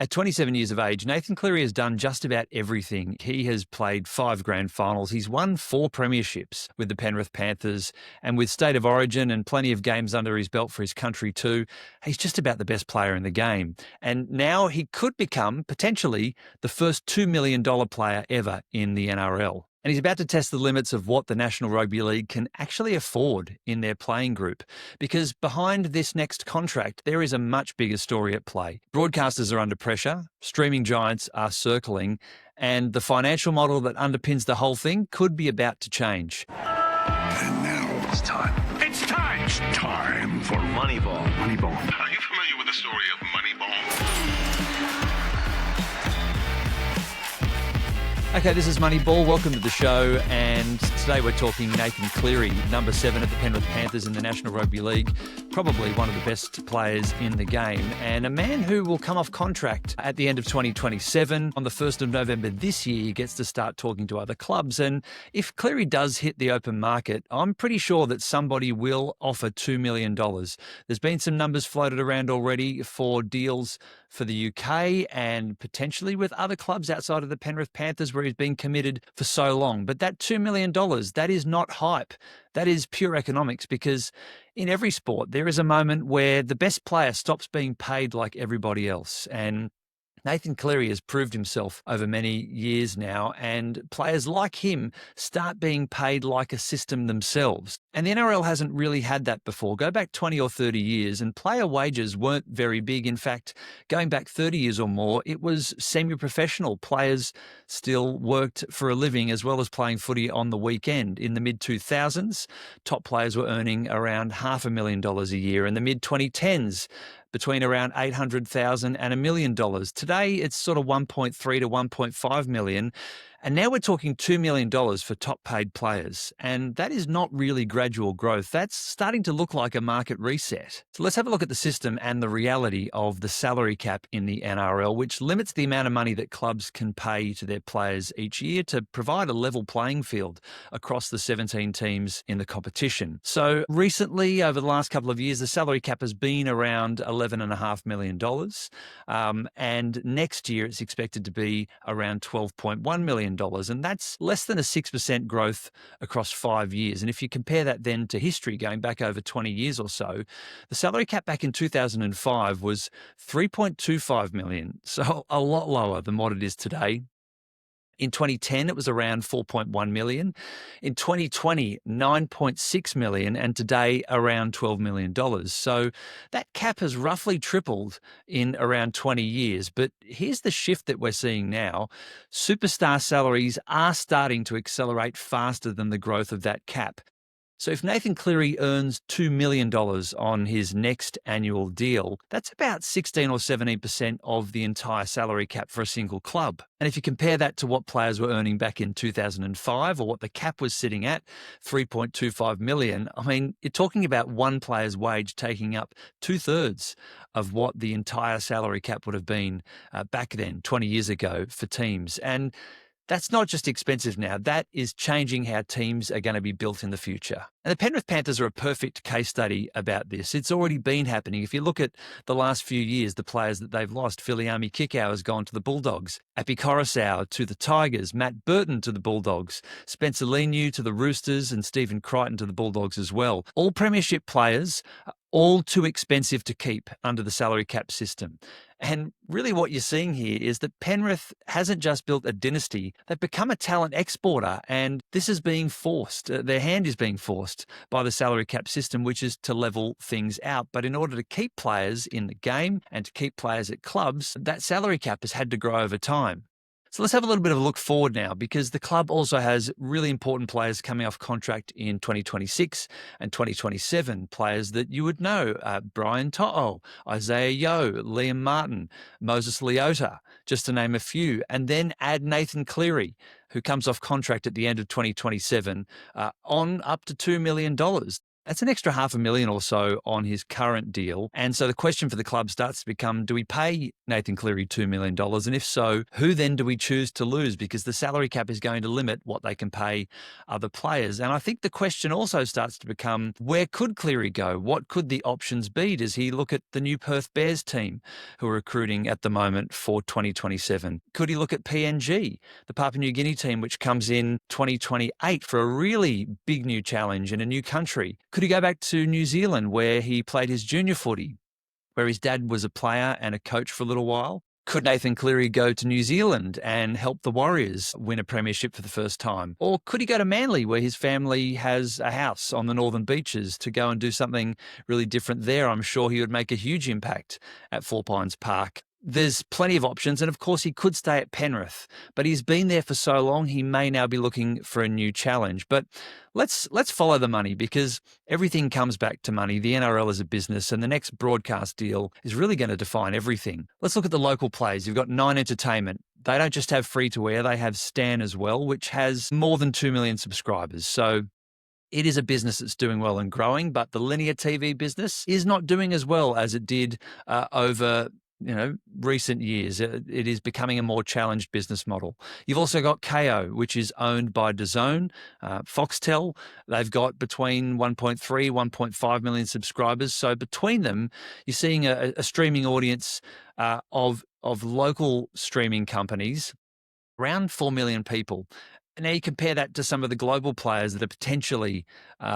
At 27 years of age, Nathan Cleary has done just about everything. He has played 5 grand finals. He's won 4 premierships with the Penrith Panthers, and with State of Origin and plenty of games under his belt for his country too, he's just about the best player in the game. And now he could become, potentially, the first $2 million player ever in the NRL. And he's about to test the limits of what the National Rugby League can actually afford in their playing group. Because behind this next contract, there is a much bigger story at play. Broadcasters are under pressure, streaming giants are circling, and the financial model that underpins the whole thing could be about to change. And now it's time. It's time! It's time for Moneyball. Moneyball. Are you familiar with the story of Moneyball? Okay, this is Moneyball. Welcome to the show, and today we're talking Nathan Cleary, number 7 at the Penrith Panthers in the National Rugby League, probably one of the best players in the game, and a man who will come off contract at the end of 2027. On the 1st of November this year, he gets to start talking to other clubs, and if Cleary does hit the open market, I'm pretty sure that somebody will offer $2 million. There's been some numbers floated around already for deals for the UK and potentially with other clubs outside of the Penrith Panthers where he's been committed for so long. But that $2 million, that is not hype. That is pure economics, because in every sport, there is a moment where the best player stops being paid like everybody else. And Nathan Cleary has proved himself over many years now, and players like him start being paid like a system themselves. And the NRL hasn't really had that before. Go back 20 or 30 years and player wages weren't very big. In fact, going back 30 years or more, it was semi-professional. Players still worked for a living as well as playing footy on the weekend. In the mid-2000s, top players were earning around $500,000 a year. In the mid-2010s, between around $800,000 and $1 million. Today, it's sort of 1.3 to 1.5 million. And now we're talking $2 million for top paid players. And that is not really gradual growth. That's starting to look like a market reset. So let's have a look at the system and the reality of the salary cap in the NRL, which limits the amount of money that clubs can pay to their players each year to provide a level playing field across the 17 teams in the competition. So recently, over the last couple of years, the salary cap has been around $11.5 million. And next year, it's expected to be around $12.1 million. And that's less than a 6% growth across 5 years. And if you compare that then to history, going back over 20 years or so, the salary cap back in 2005 was $3.25 million. So a lot lower than what it is today. In 2010, it was around 4.1 million. In 2020, 9.6 million, and today around $12 million. So that cap has roughly tripled in around 20 years. But here's the shift that we're seeing now. Superstar salaries are starting to accelerate faster than the growth of that cap. So if Nathan Cleary earns $2 million on his next annual deal, that's about 16 or 17% of the entire salary cap for a single club. And if you compare that to what players were earning back in 2005 or what the cap was sitting at, $3.25 million, I mean, you're talking about one player's wage taking up 2/3 of what the entire salary cap would have been back then, 20 years ago, for teams. And that's not just expensive now. That is changing how teams are going to be built in the future. And the Penrith Panthers are a perfect case study about this. It's already been happening. If you look at the last few years, the players that they've lost, Filiami Kikau has gone to the Bulldogs, Api Coruscant to the Tigers, Matt Burton to the Bulldogs, Spencer Leniu to the Roosters, and Stephen Crichton to the Bulldogs as well. All premiership players, all too expensive to keep under the salary cap system. And really what you're seeing here is that Penrith hasn't just built a dynasty, they've become a talent exporter, and this is being forced. Their hand is being forced by the salary cap system, which is to level things out. But in order to keep players in the game and to keep players at clubs, that salary cap has had to grow over time. So let's have a little bit of a look forward now, because the club also has really important players coming off contract in 2026 and 2027, players that you would know, Brian To'o, Isaiah Yeo, Liam Martin, Moses Leota, just to name a few, and then add Nathan Cleary, who comes off contract at the end of 2027 on up to $2 million. That's an extra $500,000 or so on his current deal. And so the question for the club starts to become, do we pay Nathan Cleary $2 million? And if so, who then do we choose to lose? Because the salary cap is going to limit what they can pay other players. And I think the question also starts to become, where could Cleary go? What could the options be? Does he look at the new Perth Bears team who are recruiting at the moment for 2027? Could he look at PNG, the Papua New Guinea team, which comes in 2028 for a really big new challenge in a new country? Could he go back to New Zealand where he played his junior footy, where his dad was a player and a coach for a little while? Could Nathan Cleary go to New Zealand and help the Warriors win a premiership for the first time? Or could he go to Manly, where his family has a house on the northern beaches, to go and do something really different there? I'm sure he would make a huge impact at Four Pines Park. There's plenty of options, and of course he could stay at Penrith, but he's been there for so long he may now be looking for a new challenge. But let's follow the money, because everything comes back to money. The NRL is a business, and the next broadcast deal is really going to define everything. Let's look at the local players. You've got Nine Entertainment. They don't just have free-to-air, they have Stan as well, which has more than 2 million subscribers. So it is a business that's doing well and growing, but the linear TV business is not doing as well as it did over recent years. It is becoming a more challenged business model. You've also got KO, which is owned by DAZN, Foxtel. They've got between 1.3, 1.5 million subscribers. So between them, you're seeing a streaming audience of local streaming companies, around 4 million people. Now you compare that to some of the global players that are potentially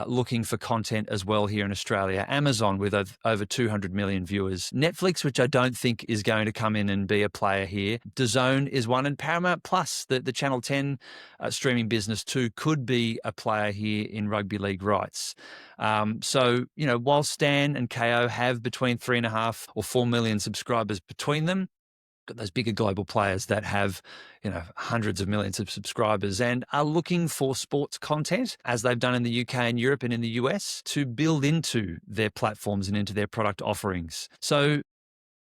looking for content as well here in Australia. Amazon with over 200 million viewers. Netflix, which I don't think is going to come in and be a player here. DAZN is one, and Paramount Plus, the Channel 10 streaming business too, could be a player here in rugby league rights. So, while Stan and KO have between 3.5 or 4 million subscribers between them, got those bigger global players that have, hundreds of millions of subscribers and are looking for sports content, as they've done in the UK and Europe and in the US, to build into their platforms and into their product offerings. So,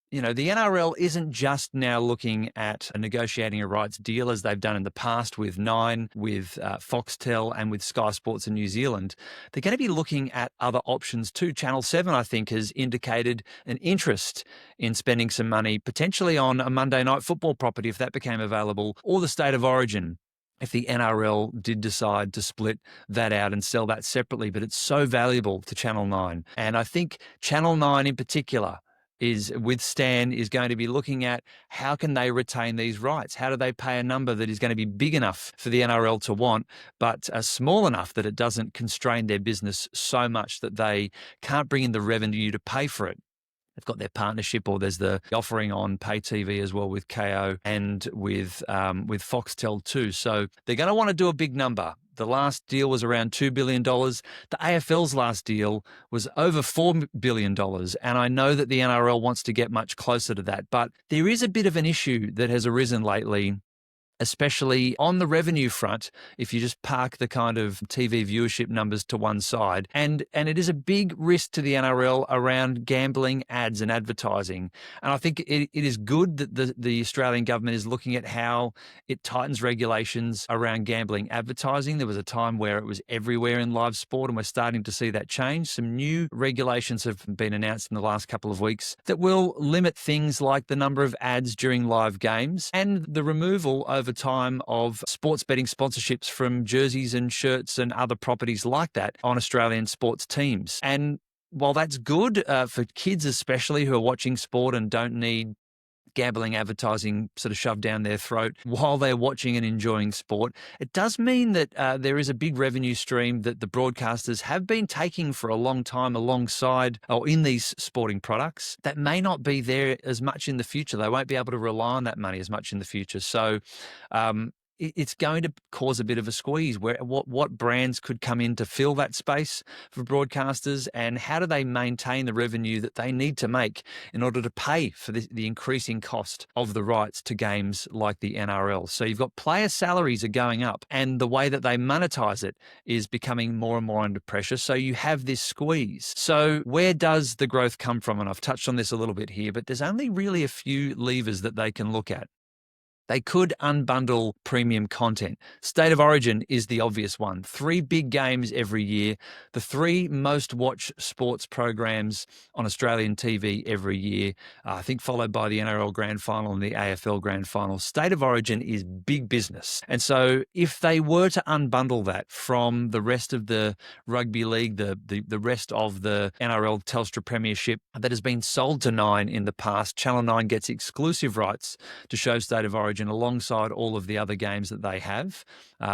the NRL isn't just now looking at negotiating a rights deal as they've done in the past with Nine, with Foxtel and with Sky Sports in New Zealand. They're going to be looking at other options too. Channel 7, I think, has indicated an interest in spending some money potentially on a Monday night football property if that became available, or the State of Origin if the NRL did decide to split that out and sell that separately. But it's so valuable to Channel 9. And I think Channel 9 in particular is going to be looking at how can they retain these rights? How do they pay a number that is going to be big enough for the NRL to want, but small enough that it doesn't constrain their business so much that they can't bring in the revenue to pay for it? They've got their partnership, or there's the offering on pay TV as well with KO and with Foxtel too. So they're going to want to do a big number. The last deal was around $2 billion. The AFL's last deal was over $4 billion. And I know that the NRL wants to get much closer to that. But there is a bit of an issue that has arisen lately, especially on the revenue front, if you just park the kind of TV viewership numbers to one side. And it is a big risk to the NRL around gambling, ads and advertising. And I think it is good that the Australian government is looking at how it tightens regulations around gambling advertising. There was a time where it was everywhere in live sport, and we're starting to see that change. Some new regulations have been announced in the last couple of weeks that will limit things like the number of ads during live games and the removal over time of sports betting sponsorships from jerseys and shirts and other properties like that on Australian sports teams. And while that's good for kids especially who are watching sport and don't need gambling advertising sort of shoved down their throat while they're watching and enjoying sport, it does mean that there is a big revenue stream that the broadcasters have been taking for a long time alongside or in these sporting products that may not be there as much in the future. They won't be able to rely on that money as much in the future. So it's going to cause a bit of a squeeze. Where what brands could come in to fill that space for broadcasters, and how do they maintain the revenue that they need to make in order to pay for the increasing cost of the rights to games like the NRL? So you've got player salaries are going up, and the way that they monetize it is becoming more and more under pressure. So you have this squeeze. So where does the growth come from? And I've touched on this a little bit here, but there's only really a few levers that they can look at. They could unbundle premium content. State of Origin is the obvious one. 3 big games every year, the 3 most watched sports programs on Australian TV every year, I think followed by the NRL Grand Final and the AFL Grand Final. State of Origin is big business. And so if they were to unbundle that from the rest of the rugby league, the rest of the NRL Telstra Premiership that has been sold to Nine in the past, Channel 9 gets exclusive rights to show State of Origin alongside all of the other games that they have,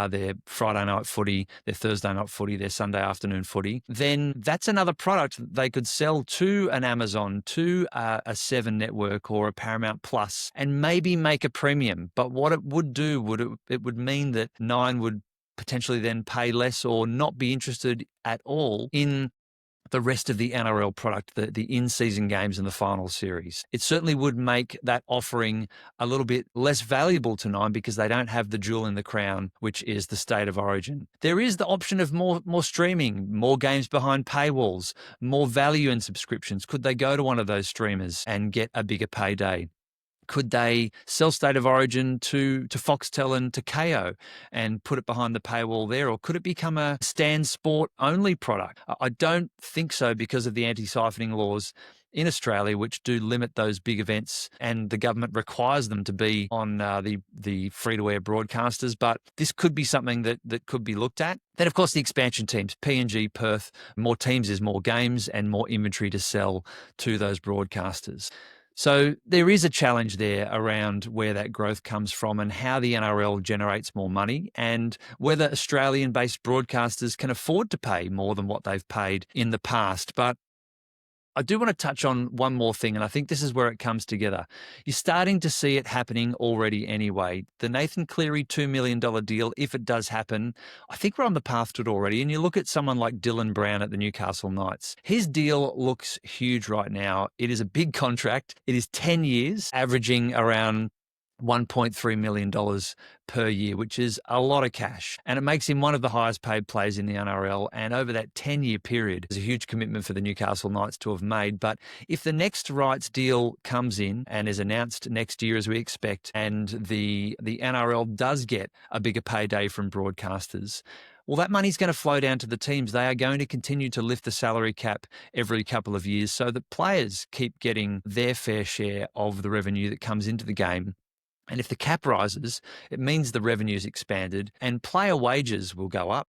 their Friday night footy, their Thursday night footy, their Sunday afternoon footy, then that's another product that they could sell to an Amazon, to a Seven network or a Paramount Plus, and maybe make a premium. But what it would do, it would mean that Nine would potentially then pay less or not be interested at all in the rest of the NRL product, the in-season games and the final series. It certainly would make that offering a little bit less valuable to Nine because they don't have the jewel in the crown, which is the State of Origin. There is the option of more streaming, more games behind paywalls, more value in subscriptions. Could they go to one of those streamers and get a bigger payday? Could they sell State of Origin to Foxtel and to KO and put it behind the paywall there? Or could it become a Stan Sport only product? I don't think so because of the anti-siphoning laws in Australia, which do limit those big events, and the government requires them to be on the free-to-air broadcasters. But this could be something that could be looked at. Then, of course, the expansion teams, PNG, Perth, more teams is more games and more inventory to sell to those broadcasters. So there is a challenge there around where that growth comes from and how the NRL generates more money and whether Australian-based broadcasters can afford to pay more than what they've paid in the past. But I do want to touch on one more thing, and I think this is where it comes together. You're starting to see it happening already anyway. The Nathan Cleary $2 million deal, if it does happen, I think we're on the path to it already. And you look at someone like Dylan Brown at the Newcastle Knights. His deal looks huge right now. It is a big contract. It is 10 years, averaging around $1.3 million per year, which is a lot of cash. And it makes him one of the highest paid players in the NRL. And over that 10-year period, is a huge commitment for the Newcastle Knights to have made. But if the next rights deal comes in and is announced next year, as we expect, and the NRL does get a bigger payday from broadcasters, well, that money's going to flow down to the teams. They are going to continue to lift the salary cap every couple of years so that players keep getting their fair share of the revenue that comes into the game. And if the cap rises, it means the revenue's expanded and player wages will go up.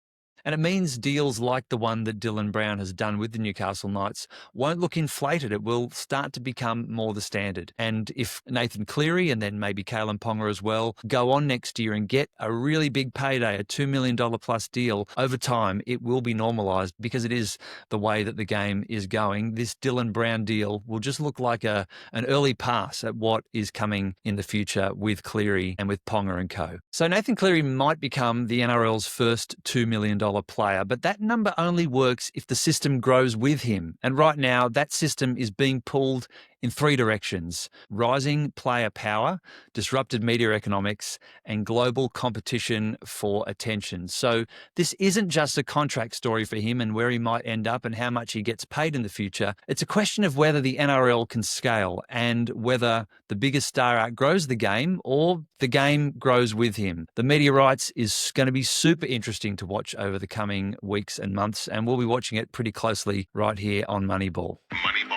And it means deals like the one that Dylan Brown has done with the Newcastle Knights won't look inflated. It will start to become more the standard. And if Nathan Cleary and then maybe Kalen Ponga as well go on next year and get a really big payday, a $2 million plus deal, over time it will be normalised because it is the way that the game is going. This Dylan Brown deal will just look like an early pass at what is coming in the future with Cleary and with Ponga and co. So Nathan Cleary might become the NRL's first $2 million player, but that number only works if the system grows with him. And right now, that system is being pulled in 3 directions: rising player power, disrupted media economics, and global competition for attention. So this isn't just a contract story for him and where he might end up and how much he gets paid in the future. It's a question of whether the NRL can scale and whether the biggest star outgrows the game or the game grows with him. The media rights is going to be super interesting to watch over the coming weeks and months, and we'll be watching it pretty closely right here on Moneyball. Moneyball.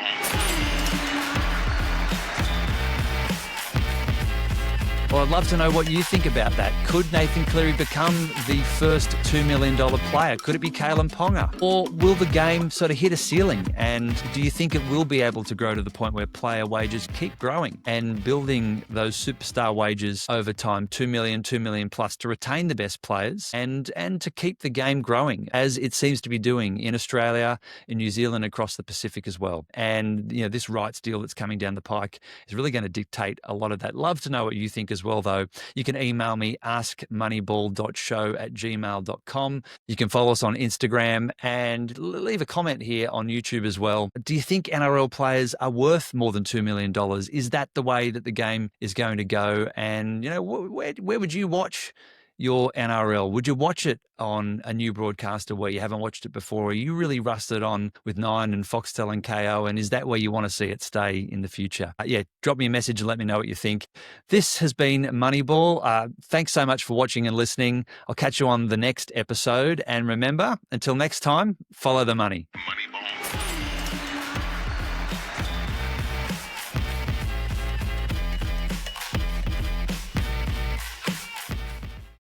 Well, I'd love to know what you think about that. Could Nathan Cleary become the first $2 million player? Could it be Kalen Ponga? Or will the game sort of hit a ceiling? And do you think it will be able to grow to the point where player wages keep growing and building those superstar wages over time, $2 million plus, to retain the best players and to keep the game growing, as it seems to be doing in Australia, in New Zealand, across the Pacific as well? And, you know, this rights deal that's coming down the pike is really going to dictate a lot of that. Love to know what you think as well, though. You can email me, askmoneyball.show@gmail.com. You can follow us on Instagram and leave a comment here on YouTube as well. Do you think NRL players are worth more than $2 million? Is that the way that the game is going to go? And, you know, where would you watch your NRL? Would you watch it on a new broadcaster where you haven't watched it before? Are you really rusted on with Nine and Foxtel and KO? And is that where you want to see it stay in the future? Drop me a message and let me know what you think. This has been Moneyball. Thanks so much for watching and listening. I'll catch you on the next episode. And remember, until next time, follow the money. Moneyball.